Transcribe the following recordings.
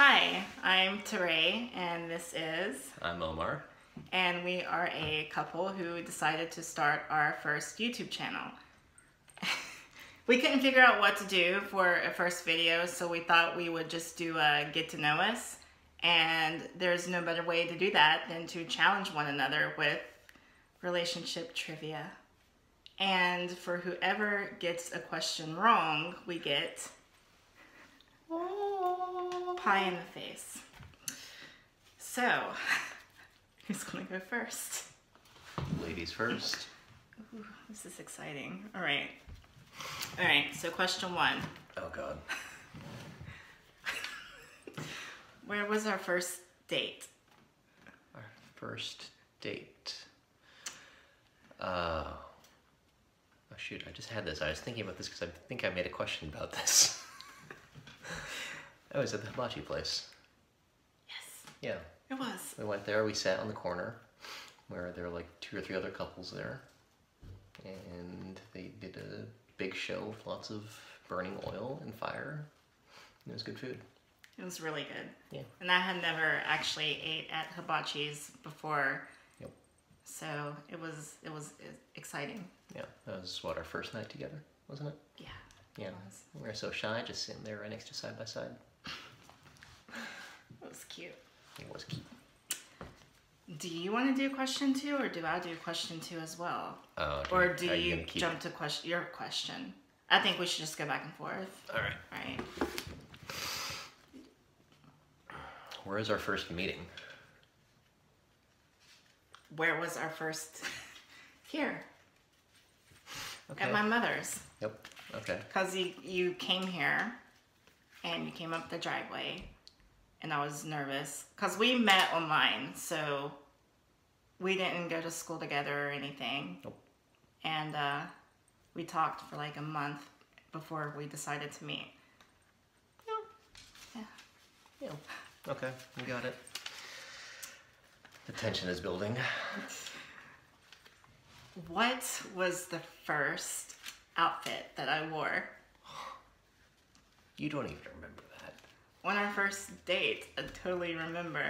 Hi, I'm Taraye, and this is... I'm Omar. And we are a couple who decided to start our first YouTube channel. We couldn't figure out what to do for a first video, so we thought we would just do a get to know us. And there's no better way to do that than to challenge one another with relationship trivia. And for whoever gets a question wrong, we get pie in the face. So, who's gonna go first? Ladies first. Ooh, this is exciting. All right, so question one. Oh God. Where was our first date? Our first date. Oh shoot, I just had this. I was thinking about this because I think I made a question about this. That was at the hibachi place. Yes. Yeah. It was. We went there, we sat on the corner where there were like 2 or 3 other couples there. And they did a big show with lots of burning oil and fire. And it was good food. It was really good. Yeah. And I had never actually ate at hibachi's before. Yep. So it was exciting. Yeah, that was what, our first night together, wasn't it? Yeah. Yeah. We were so shy, just sitting there right next to side by side. It was cute. It was cute. Do you want to do question 2, or do I do question 2 as well? Oh, or do you jump to your question? I think we should just go back and forth. All right. All right. Where is our first meeting? Where was our first? Here. Okay. At my mother's. Yep. Okay. Because you came here, and you came up the driveway, and I was nervous. Because we met online, so we didn't go to school together or anything. Nope. And we talked for like a month before we decided to meet. Yeah. Yeah. Okay, you got it. The tension is building. What was the first outfit that I wore? You don't even remember that. On our first date, I totally remember.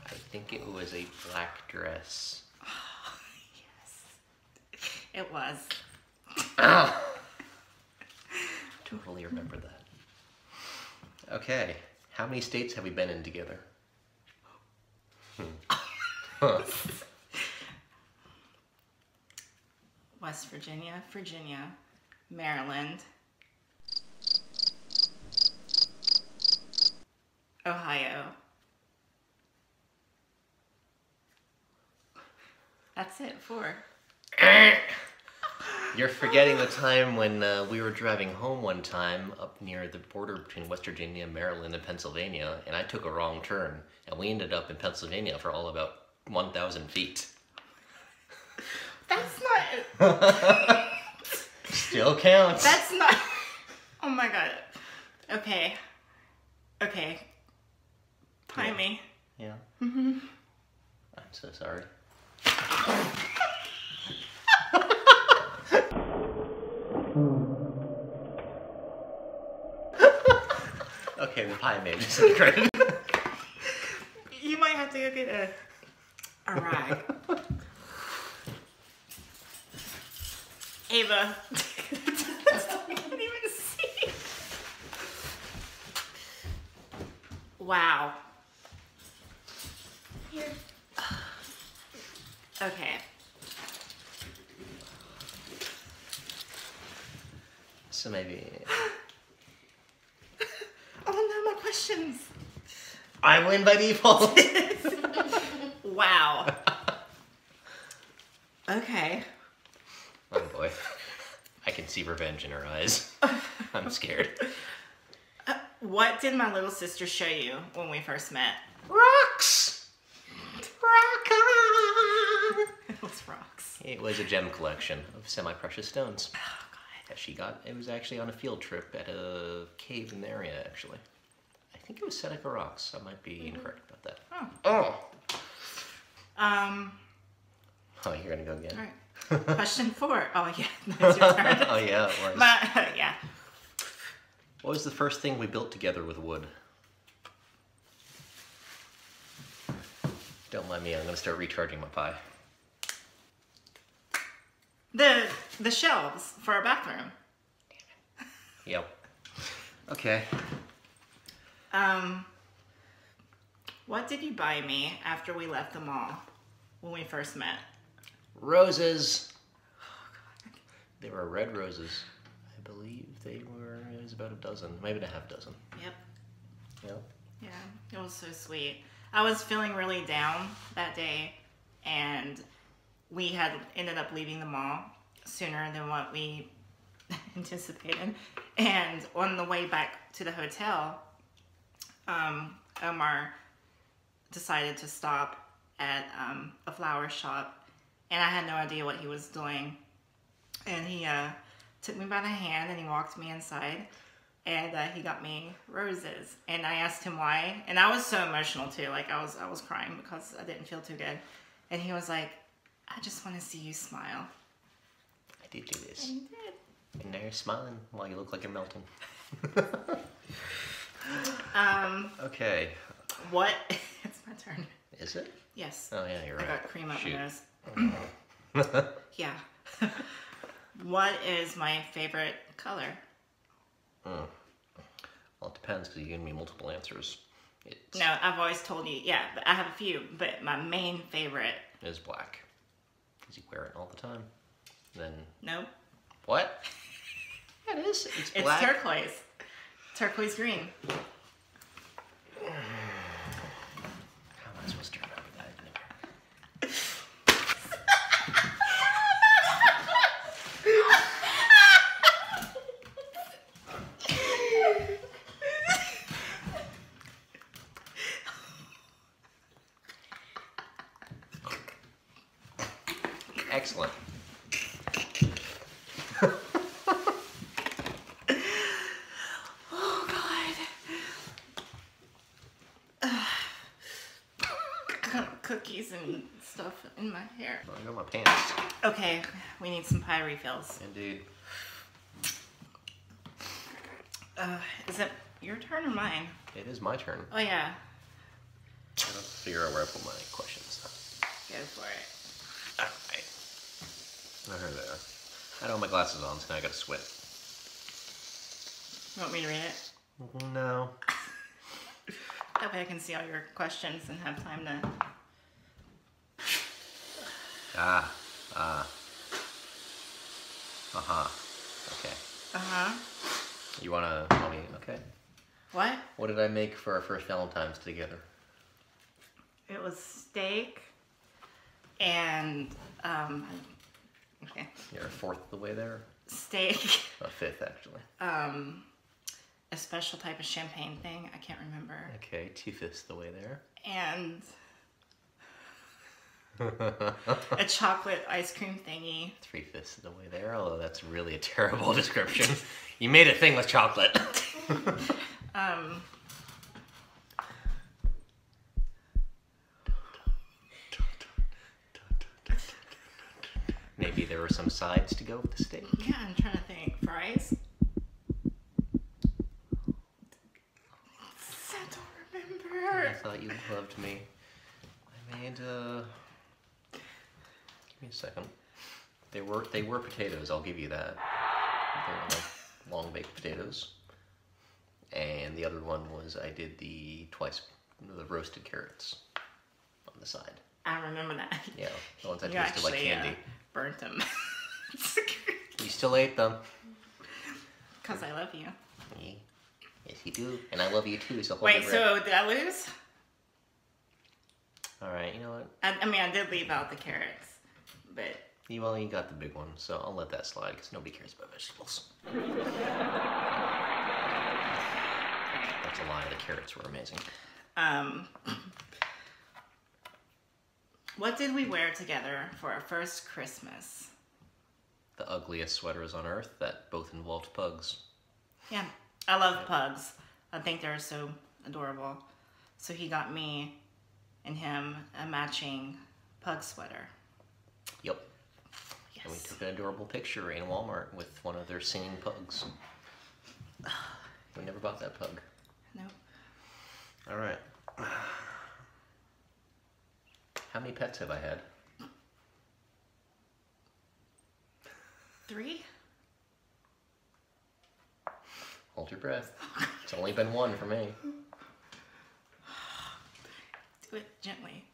I think it was a black dress. Oh, yes. It was. Ow! Totally remember that. Okay, how many states have we been in together? West Virginia, Maryland, Ohio. That's it, 4. You're forgetting the time when we were driving home one time up near the border between West Virginia, Maryland, and Pennsylvania, and I took a wrong turn, and we ended up in Pennsylvania for all about 1,000 feet. That's not... Still counts. That's not... Oh my god. Okay. Pie me. Yeah. Mm-hmm. I'm so sorry. Okay, the pie made some credit. You might have to go get a rag. Ava. I can't even see. Wow. Here. Okay. So maybe... Oh no, my questions. I win by default. Wow. Okay. Oh boy. I can see revenge in her eyes. I'm scared. What did my little sister show you when we first met? Rocks! Rock on! It was rocks. It was a gem collection of semi-precious stones. Oh god. That she got. It was actually on a field trip at a cave in the area, actually. I think it was Seneca Rocks. I might be incorrect about that. Oh. Oh, you're gonna go again? Alright. Question 4. Oh, yeah. That's your turn. Oh, yeah, it was. Yeah. What was the first thing we built together with wood? Don't mind me, I'm going to start recharging my pie. The shelves for our bathroom. Yep. Okay. What did you buy me after we left the mall when we first met? Roses. They were red roses. I believe they were, it was about a dozen, maybe a half dozen. Yep. Yep. Yeah, it was so sweet. I was feeling really down that day, and we had ended up leaving the mall sooner than what we anticipated. And on the way back to the hotel, Omar decided to stop at a flower shop, and I had no idea what he was doing. And he took me by the hand and he walked me inside, and he got me roses. And I asked him why, and I was so emotional too. Like I was crying because I didn't feel too good. And he was like, "I just want to see you smile." I did do this. And he did. And now you're smiling while you look like you're melting. Okay. What? It's my turn. Is it? Yes. Oh yeah, you're right. I got cream up Shoot. my nose. Yeah. What is my favorite color? Well, it depends because you gave me multiple answers. It's No, I've always told you. Yeah, but I have a few, but my main favorite. is black. Because you wear it all the time. Then Nope. what? Yeah, it is. It's It's black. turquoise. Turquoise green. How am I supposed to remember that? Excellent. Oh God. I got cookies and stuff in my hair. I got my pants. Okay, we need some pie refills. Indeed. Is it your turn or mine? It is my turn. Oh yeah, I have to figure out where I put my questions. go for it. Alright. There. I don't have my glasses on, so now I gotta sweat. You want me to read it? No. That way I can see all your questions and have time to... Okay. Uh-huh. You wanna tell me? Okay. What? What did I make for our first Valentine's together? It was steak and, okay. You're a fourth of the way there? Steak, A fifth, actually. a special type of champagne thing, I can't remember. Okay, 2/5 the way there. And a chocolate ice cream thingy. 3/5 of the way there, although that's really a terrible description. You made a thing with chocolate. Maybe there were some sides to go with the steak. Yeah, I'm trying to think. Fries? I don't remember. I thought you loved me. I made, give me a second. They were potatoes, I'll give you that. They were like long baked potatoes. And the other one was I did the roasted carrots on the side. I remember that. Yeah, the ones that You tasted like actually, candy. Burnt them. You still ate them. Because I love you. Yes, you do. And I love you too, so hold Wait, your so did I lose? Alright, you know what? I mean, I did leave out the carrots, but... You got the big one, so I'll let that slide because nobody cares about vegetables. That's a lie. The carrots were amazing. What did we wear together for our first Christmas? The ugliest sweaters on earth that both involved pugs. Yeah, I love pugs. I think they're so adorable. So he got me and him a matching pug sweater. Yep. Yes. And we took an adorable picture in Walmart with one of their singing pugs. We never bought that pug. Nope. All right. How many pets have I had? 3? Hold your breath. It's only been 1 for me. Do it gently.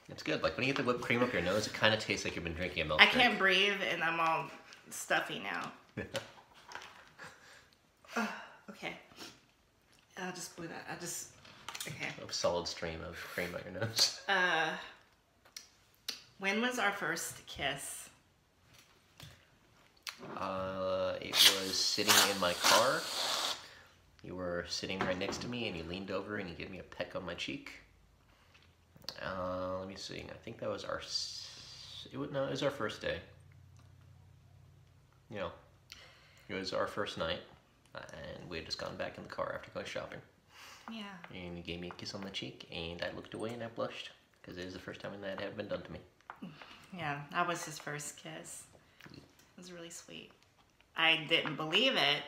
It's good. Like when you get the whipped cream up your nose, it kind of tastes like you've been drinking a milk I drink. can't breathe and I'm all stuffy now. Okay. I'll just blew that. Okay. A solid stream of cream out your nose. When was our first kiss? It was sitting in my car. You were sitting right next to me and you leaned over and you gave me a peck on my cheek. Let me see. I think that was our... it was our first day. You know, it was our first night. And we had just gone back in the car after going shopping. Yeah. And you gave me a kiss on the cheek and I looked away and I blushed. Because it was the first time that had been done to me. Yeah, that was his first kiss. It was really sweet. I didn't believe it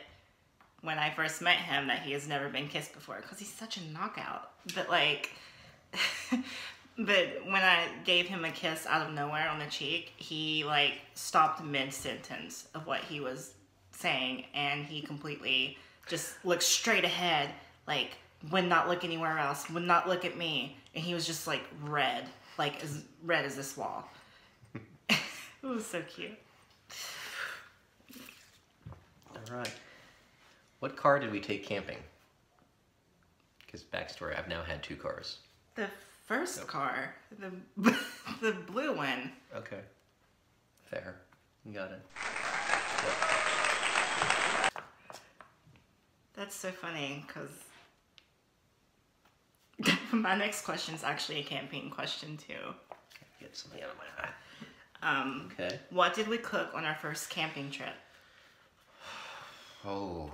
when I first met him that he has never been kissed before because he's such a knockout. But like, but when I gave him a kiss out of nowhere on the cheek, he like stopped mid-sentence of what he was saying and he completely just looked straight ahead, like would not look anywhere else, would not look at me. And he was just like red, like as red as this wall. It was so cute. All right. What car did we take camping? Because backstory, I've now had 2 cars. The first car, the blue one. Okay. Fair. You got it. That's so funny because my next question is actually a camping question too. Get something out of my eye. Okay. What did we cook on our first camping trip? Oh,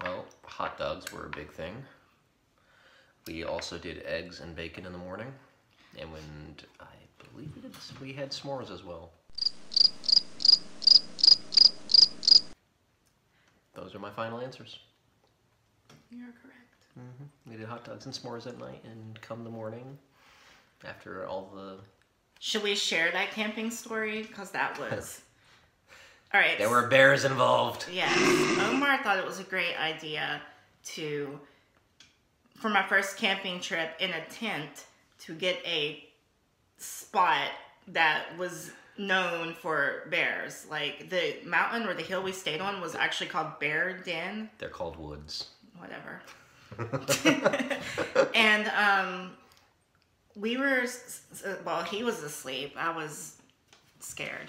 well, hot dogs were a big thing. We also did eggs and bacon in the morning. And when I believe we had s'mores as well. Those are my final answers. You're correct. We did hot dogs and s'mores at night, and come the morning, after all the... Should we share that camping story? Because that was... All right. There were bears involved. Yes. Omar thought it was a great idea for my first camping trip in a tent, to get a spot that was known for bears. Like the mountain or the hill we stayed on was actually called Bear Den. They're called woods. Whatever. And we were, well, he was asleep. I was scared.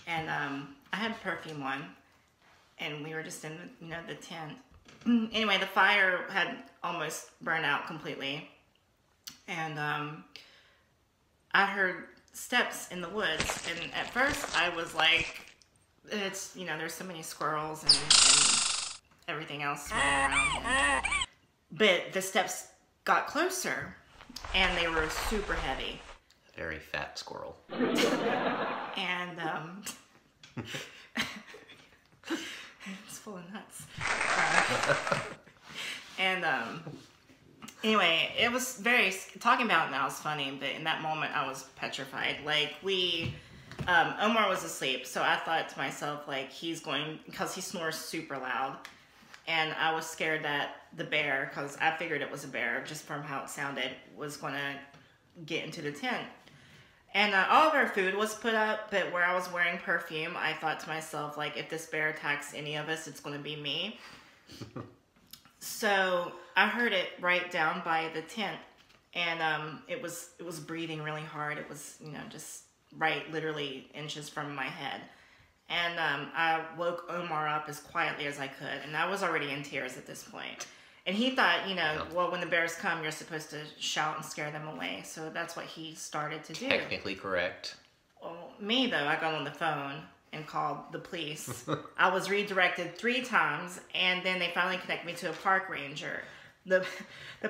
And I had perfume on. And we were just in the tent. Anyway, the fire had almost burned out completely. And I heard steps in the woods. And at first I was like, it's, there's so many squirrels and everything else swimming around. But the steps got closer and they were super heavy. A very fat squirrel. And it's full of nuts. And anyway, it was talking about it now is funny, but in that moment I was petrified. Like Omar was asleep, so I thought to myself, like, because he snores super loud. And I was scared that the bear, because I figured it was a bear just from how it sounded, was going to get into the tent. And all of our food was put up, but where I was wearing perfume, I thought to myself, like, if this bear attacks any of us, it's going to be me. So I heard it right down by the tent, and it was breathing really hard. It was, just right literally inches from my head. And I woke Omar up as quietly as I could, and I was already in tears at this point. And he thought, you know, well, when the bears come, you're supposed to shout and scare them away. So that's what he started to do. Technically correct. Well, me, though, I got on the phone and called the police. I was redirected 3 times, and then they finally connected me to a park ranger. The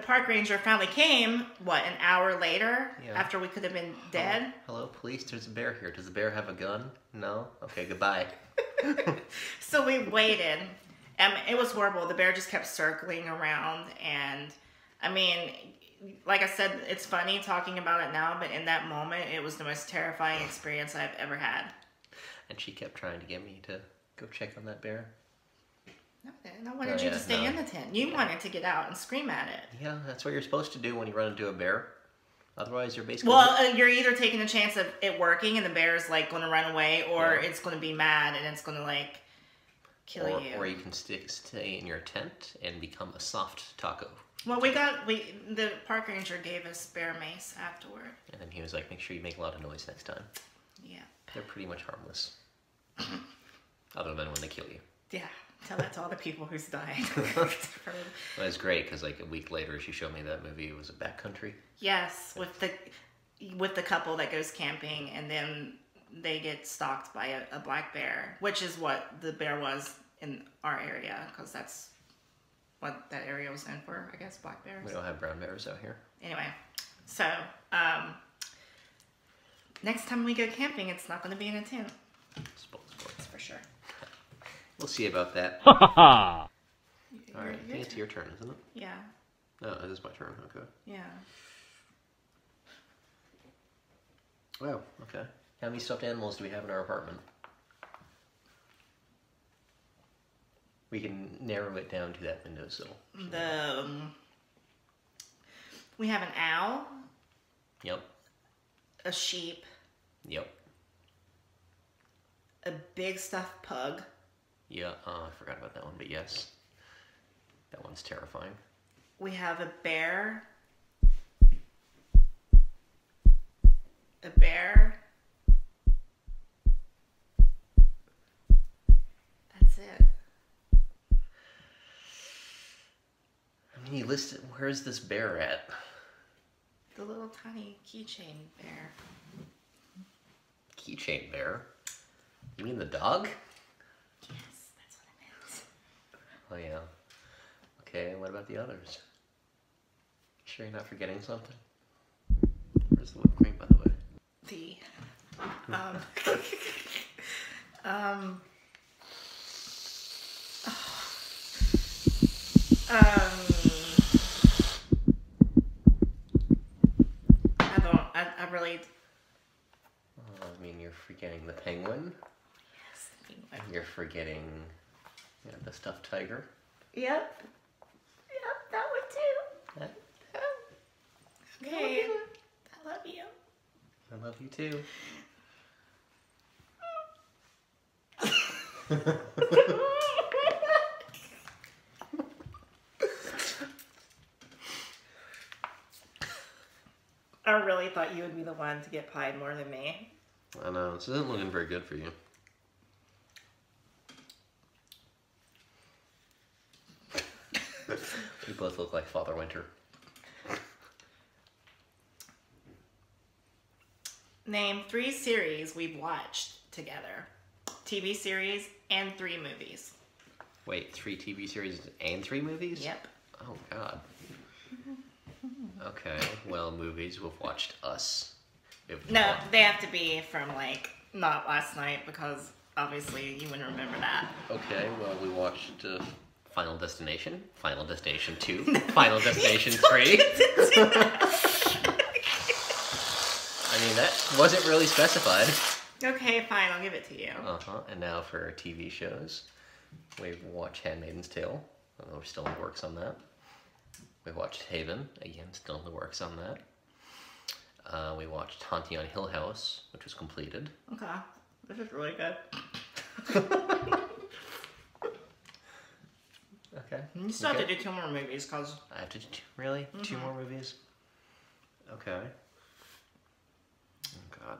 park ranger finally came, what, an hour later? Yeah. After we could have been dead? Hello, police, there's a bear here. Does the bear have a gun? No? Okay, goodbye. So we waited. It was horrible. The bear just kept circling around, and I mean, like I said, it's funny talking about it now, but in that moment, it was the most terrifying experience I've ever had. And she kept trying to get me to go check on that bear. No, I wanted you to stay in the tent. You wanted to get out and scream at it. Yeah, that's what you're supposed to do when you run into a bear. Otherwise, you're basically... Well, you're either taking a chance of it working and the bear's like going to run away, or it's going to be mad and it's going to like... kill you. Or you can stay in your tent and become a soft taco. Well, the park ranger gave us bear mace afterward. And then he was like, make sure you make a lot of noise next time. Yeah. They're pretty much harmless. Other than when they kill you. Yeah. Tell that to all the people who's died. It was great because like a week later she showed me that movie. It was a backcountry. Yes, with the couple that goes camping and then they get stalked by a black bear, which is what the bear was in our area, because that's what that area was known for, I guess, black bears. We don't have brown bears out here. Anyway, so next time we go camping, it's not going to be in a tent. Sports for sure. We'll see about that. All right, I think it's your turn, isn't it? Yeah. No, it is my turn. Okay. Yeah. Wow. Okay. How many stuffed animals do we have in our apartment? We can narrow it down to that windowsill. We have an owl. Yep. A sheep. Yep. A big stuffed pug. Yeah, I forgot about that one, but yes. That one's terrifying. We have a bear. A bear. That's it. I mean, you listed, where's this bear at? The little tiny keychain bear. Keychain bear? You mean the dog? Yes, that's what I meant. Oh, yeah. Okay, what about the others? Sure you're not forgetting something? Where's the whipped cream, by the way? I really... I mean, you're forgetting the penguin. Yes, the penguin. You're forgetting the stuffed tiger. Yep. Yep, that one too. Okay. I love you. I love you too. I really thought you would be the one to get pied more than me. I know, this isn't looking very good for you. We both look like Father Winter. Name 3 series we've watched together. TV series and 3 movies. Wait, 3 TV series and 3 movies? Yep. Oh, God. Okay, well, movies, we've watched Us. No, they have to be from, like, not last night, because obviously you wouldn't remember that. Okay, well, we watched Final Destination, Final Destination 2, Final Destination 3. I mean, that wasn't really specified. Okay, fine, I'll give it to you. And now for TV shows, we've watched Handmaid's Tale. We're still in the works on that. We watched Haven, again, still in the works on that. We watched Haunting on Hill House, which was completed. Okay, this is really good. Okay. You still have to do 2 more movies, because... I have to do, really? 2 more movies? Okay. Oh, God.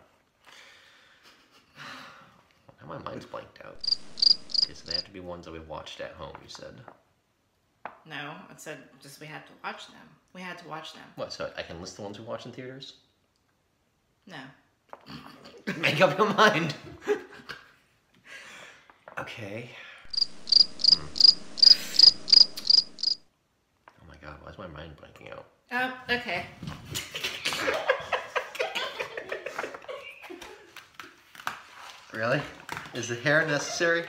Now my mind's blanked out. Okay, so they have to be ones that we watched at home, you said. No, it said just we had to watch them. We had to watch them. What, so I can list the ones we watch in theaters? No. Make up your mind. Okay. Oh my god, why is my mind blanking out? Oh, okay. Really? Is the hair necessary?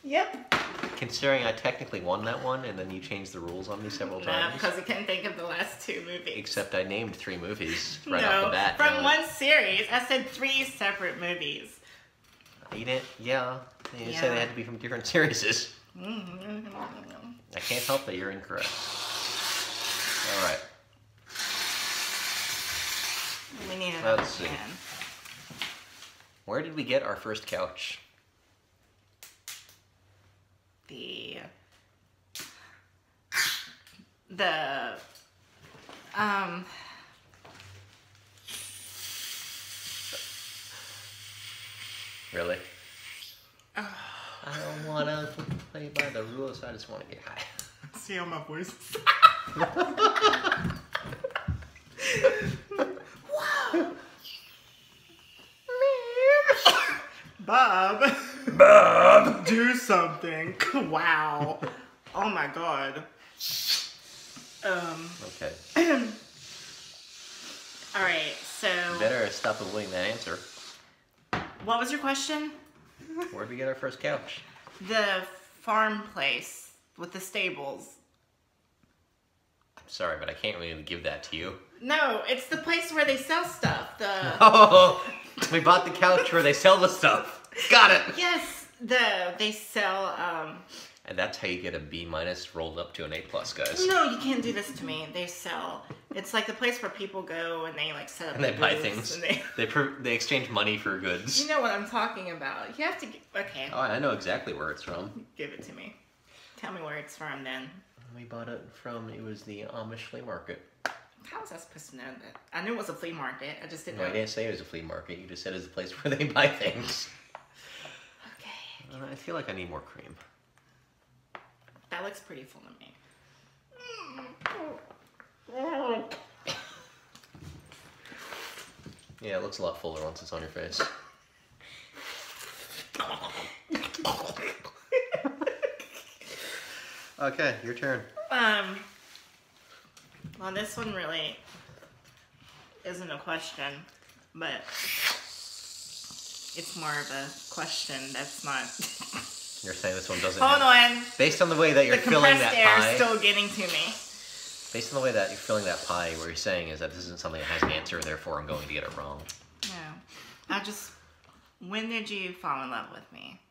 Yep. Considering I technically won that one, and then you changed the rules on me several No, times. because I couldn't think of the last 2 movies. Except I named 3 movies right off the bat. From one series. I said 3 separate movies. You didn't? Yeah. You said they had to be from different series. Mm-hmm. I can't help that you're incorrect. Alright. We need another Let's see. pen. Where did we get our first couch? Really? Oh. I don't want to play by the rules, I just want to get high. See how my voice is? Wow. Bob, do something. Wow. Oh my god. Okay. Alright, so... Better stop avoiding that answer. What was your question? Where'd we get our first couch? The farm place with the stables. I'm sorry, but I can't really give that to you. No, it's the place where they sell stuff. Oh, we bought the couch where they sell the stuff. Got it. Yes, they sell. And that's how you get a B- rolled up to an A+, guys. No, you can't do this to me. They sell. It's like the place where people go and they like set up. And they buy booths things. And They exchange money for goods. You know what I'm talking about. You have to. Okay. Oh, I know exactly where it's from. Give it to me. Tell me where it's from then. We bought it from, it was the Amish flea market. How was I supposed to know that? I knew it was a flea market. I just didn't No, know. I didn't say it was a flea market. You just said it was a place where they buy things. Okay. I feel like I need more cream. That looks pretty full to me. Yeah, it looks a lot fuller once it's on your face. Okay, your turn. Well, this one really isn't a question, but it's more of a question that's not. You're saying this one doesn't. Hold on. Based on the way that you're The filling compressed that air pie. is still getting to me. Based on the way that you're filling that pie, what you're saying is that this isn't something that has an answer, therefore I'm going to get it wrong. No. When did you fall in love with me?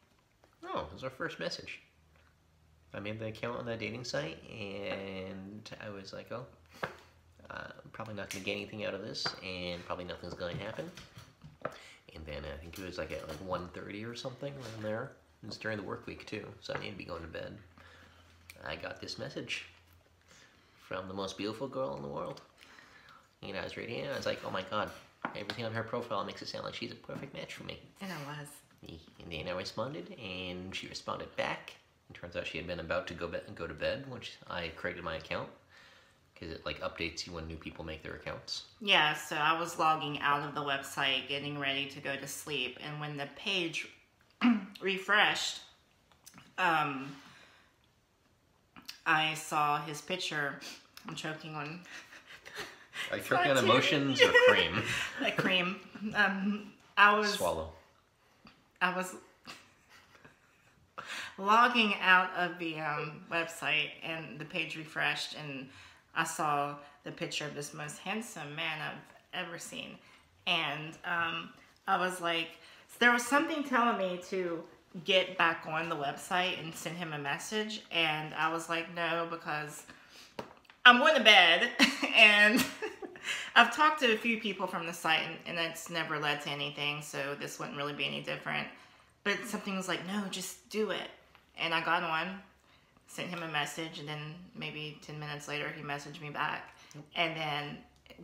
Oh, it was our first message. I made the account on that dating site, and I was like, oh, probably not going to get anything out of this, and probably nothing's going to happen. And then I think it was like at like 1:30 or something around there. It was during the work week too, so I needed to be going to bed. I got this message from the most beautiful girl in the world. And I was reading it, and I was like, oh my god, everything on her profile makes it sound like she's a perfect match for me. And I was. And then I responded, and she responded back. It turns out she had been about to go to bed when I created my account, because it like updates you when new people make their accounts. Yeah, so I was logging out of the website, getting ready to go to sleep, and when the page refreshed, I saw his picture. I'm choking on. Are you choking on emotions or cream? Like cream. Swallow. I was logging out of the website, and the page refreshed, and I saw the picture of this most handsome man I've ever seen. And I was like, there was something telling me to get back on the website and send him a message. And I was like, no, because I'm going to bed. And I've talked to a few people from the site, and it's never led to anything. So this wouldn't really be any different. But something was like, no, just do it. And I got on, sent him a message, and then maybe 10 minutes later, he messaged me back. And then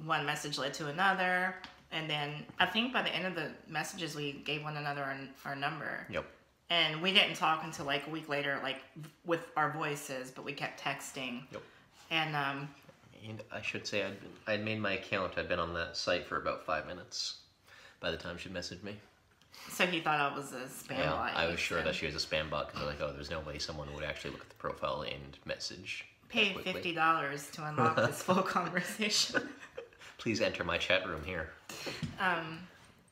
one message led to another. And then I think by the end of the messages, we gave one another our number. Yep. And we didn't talk until like a week later, like with our voices, but we kept texting. Yep. And I should say I'd made my account. I'd been on that site for about 5 minutes by the time she messaged me. so he thought I was a spam bot. I was sure that she was a spam bot because I'm like, oh, there's no way someone would actually look at the profile and message. Pay $50 to unlock this full conversation. Please enter my chat room here.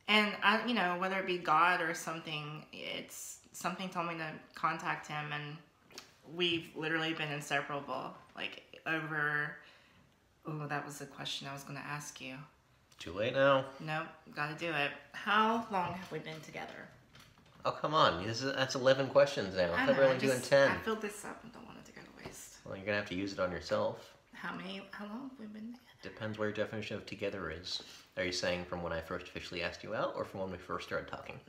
And I, you know, whether it be God or something, it's something told me to contact him, and we've literally been inseparable. Like over. Oh, that was the question I was going to ask you. Too late now. Nope, got to do it. How long have we been together? Oh, come on. That's 11 questions now. I thought we were only doing 10. I filled this up and don't want it to go to waste. Well, you're going to have to use it on yourself. How long have we been together? Depends what your definition of together is. Are you saying from when I first officially asked you out or from when we first started talking?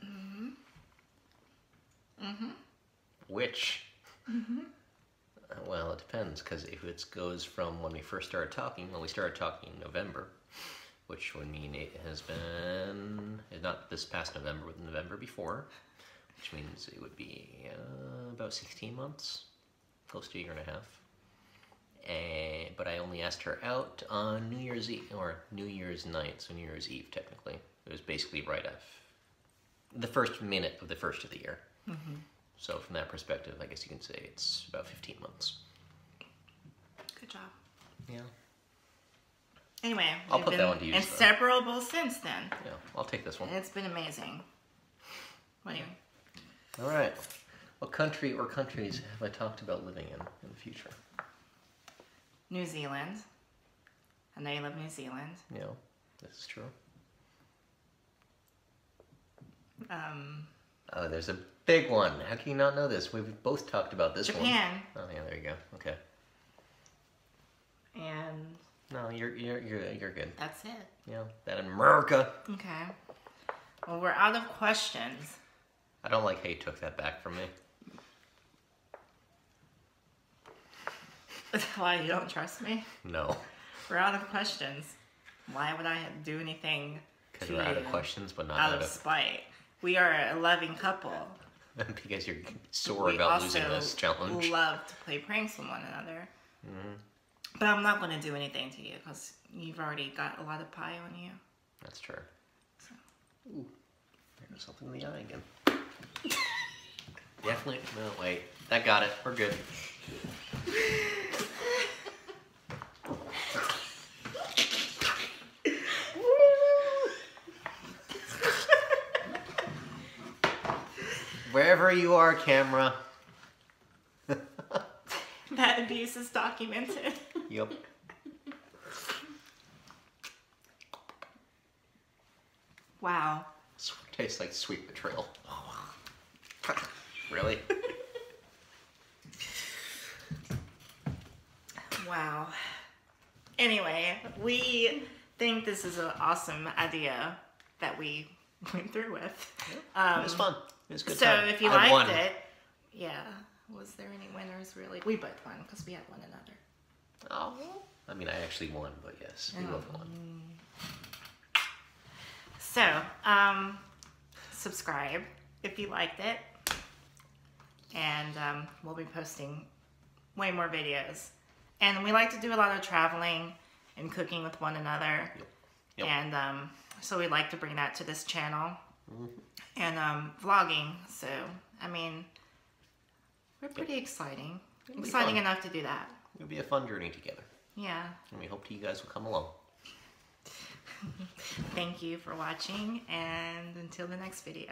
Which? Well, it depends, because if it goes from when we first started talking, when we started talking in November, which would mean it has been, not this past November, but the November before, which means it would be about 16 months, close to a year and a half. But I only asked her out on New Year's Eve, or New Year's night, so New Year's Eve technically. It was basically right after the first minute of the first of the year. So from that perspective, I guess you can say it's about 15 months. Good job. Yeah. Anyway, I'll put that one to use. Inseparable since then. Yeah, I'll take this one. It's been amazing. What do you? All right. What country or countries have I talked about living in the future? New Zealand. I know you love New Zealand. Yeah, this is true. Oh, there's a big one. How can you not know this? We've both talked about this one. Japan. Oh, yeah, there you go. Okay. And no, you're good. That's it. Yeah, that in America. Okay. Well, we're out of questions. I don't like how you took that back from me. Why, you don't trust me? No. We're out of questions. Why would I do anything? Because we're out of questions, but not out of spite. We are a loving couple. Because you're sore about losing this challenge. We love to play pranks on one another. But I'm not going to do anything to you because you've already got a lot of pie on you. That's true. So. Ooh, there's something in the eye again. Definitely. No, wait. That got it. We're good. Wherever you are, camera. That abuse is documented. Yep. Wow. Tastes like sweet betrayal. Really? Wow. Anyway, we think this is an awesome idea that we went through with. It was fun. It was a good so time. If you liked it, yeah. Was there any winners really? We both won because we had one another. Oh. I mean, I actually won, but yes, we both won. So, subscribe if you liked it. And we'll be posting way more videos. And we like to do a lot of traveling and cooking with one another. Yep. And so we like to bring that to this channel. And vlogging. So, I mean, we're pretty exciting. Exciting enough to do that. It'll be a fun journey together. Yeah. And we hope you guys will come along. Thank you for watching, and until the next video.